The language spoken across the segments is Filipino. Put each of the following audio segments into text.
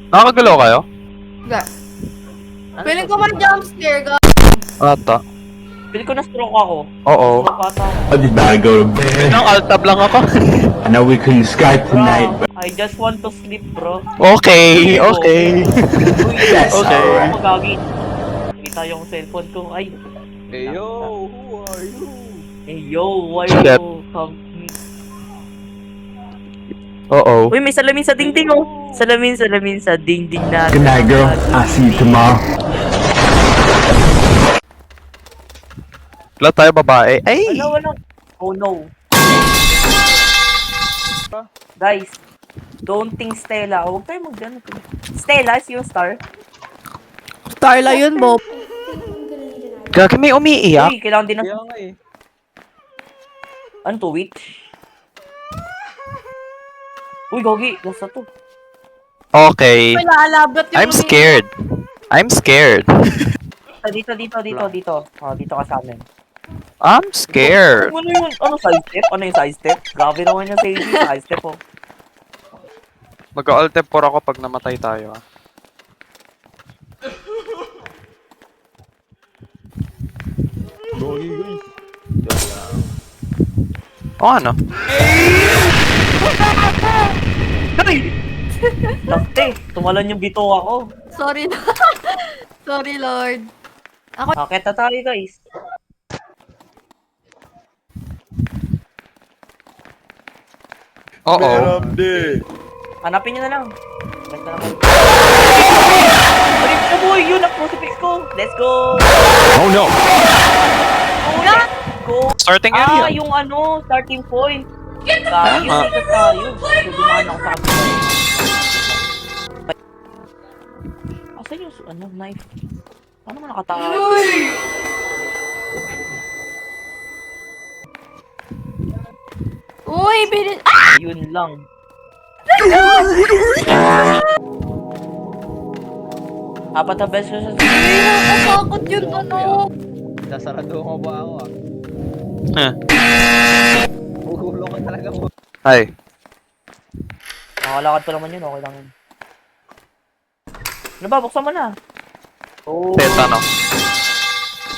Nakakagalaw kayo? Ga. Feeling ko man jumpscare ka. Ata. Feel ko na-stroke ako. Oo. Stroke ata ako. I just gotta go to bed. Nang alt-tab lang ako. I know we couldn't Skype tonight, but I just want to sleep, bro. Okay, okay. that's Okay. alright. Ako gagi. Kita yung cellphone ko. Ay. Hey yo, who are you? Hey, yo, why Shit. you come me? Oo. Uy, may salamin sa dingding, oh. Salamin sa dingding na. Good night, girl. I'll see you tomorrow. Wala tayo babae. Ay! Wala. Oh no. Guys, don't think Stella. Huwag tayo mag-ano. Stella is yung star. Starla yun, Bob. Gagi may umiiyak. Uy, kailangan din ng... Kaya nga eh. Ano to, wait? Uy, Gogi, last na to. Okay. May lalabat yung I'm scared. I'm scared. Dito. Oh, dito ka sa amin. I'm scared. Ano yun? Ano, side step? Ano yung side step? Grabe naman yung side step, oh. Mag-alt tempor ako pag namatay tayo. Ah. Gogi guys. O ano? Dante, tumalan yung bito ako. Sorry na. Sorry, Lord. Akit na tayo, guys. Oo. Meramde. Hanapin nyo na lang. Balik na naman. Balik na boy! Yun ang crucifix ko! Let's go! Oh no. Let's go! Starting Ah, area. yung ano, starting point. Kaya yung Ah. sikat tayo. So, dumaan ako sa akin. Asan yung, ano, knife? Paano mo nakatawa? Uy, bilis. Ah! Yun lang. Apat na beses ko sa... Nakakakot yun, ano. Sasarado mo ba ako ah? Huh. Uhulo ka talaga mo. Ay. Nakakalakad pa naman yun, okay lang yun. Ano ba, buksan mo na. Oh. Teta no.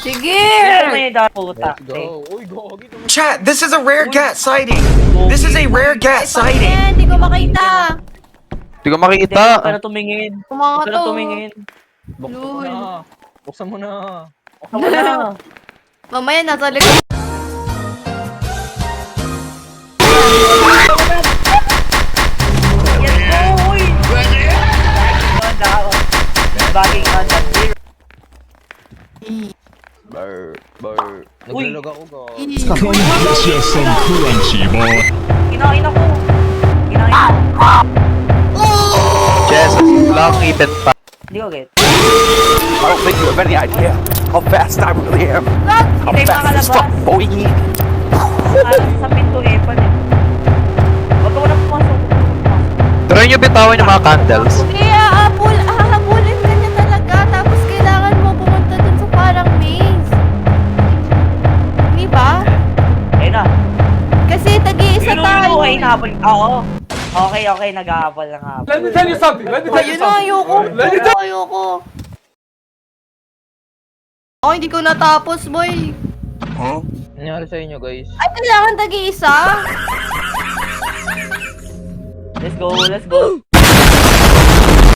Sige! Ano yung puta? Let's go. Uy, Gogi. Chat, this is a rare gat sighting. This is a rare gat sighting. Ayan, hindi ko makita. Hindi ko Hindi, makikita. huwag ka na tumingin. Mga Huwag ka na to. tumingin. Buksan mo Lul. na. Buksan mo na. Buksan mo na. Mamaya, nasa likod. Yes, go! Uy! Bagay on the zero. Naglalog ako, Gogi. Kinain ako. Kinain ako. Jesus, long ngipin pa. Hindi ko get. I don't think you have any idea how fast I really am. How Hindi fast this makalabas. fuck boy. Sa pinto eh, pala. Huwag ka na pumasok. Try nyo bitawan yung mga candles. Kaya, hahabulin ka niya talaga. Tapos kailangan mo pumunta dun sa parang maze. Di ba? Ayun na. Kasi tag-iisa tayo. Okay, nahabol. Oo. Okay, nag-ahabol lang habol. Let me tell you something. Let me tell you Ayun na, something. ayoko. Ayoko. Ako, hindi ko natapos, boy. Nangyari sa inyo, guys. Ay, kailangan tag-iisa? Let's go.